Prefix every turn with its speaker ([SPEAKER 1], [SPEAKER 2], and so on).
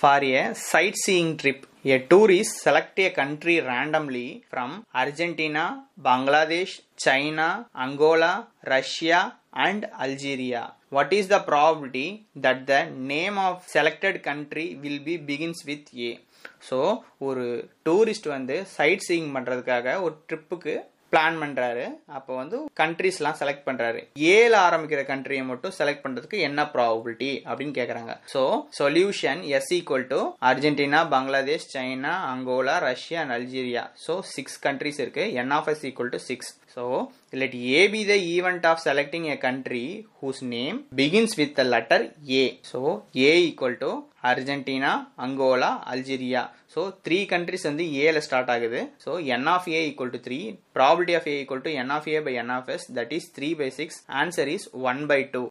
[SPEAKER 1] For a sightseeing trip, a tourist select a country randomly from Argentina, Bangladesh, China, Angola, Russia and Algeria. What is the probability that the name of selected country will be begins with A? So, ஒரு tourist வந்து side seeing பண்றதுக்காக ஒரு ட்ரிப்புக்கு plan பண்றாரு. அப்போ வந்து கண்ட்ரீஸ்லாம் select பண்றாரு. ஏல ஆரம்பிக்கிற கண்ட்ரியை மட்டும் செலக்ட் பண்றதுக்கு என்ன ப்ராபபிலிட்டி அப்படின்னு கேக்குறாங்க. So solution S equal to Argentina, Bangladesh, China, Angola, Russia and Algeria. So 6 countries இருக்கு. N of S equal to 6. So let A be the event of selecting a country whose name begins with the letter A. So A equal to Argentina, Angola, Algeria. So 3 countries வந்து A ல start ஆகுது. So N of A equal to 3. Probability of A equal to N of A by N of S, that is 3 by 6. Answer is 1 by 2.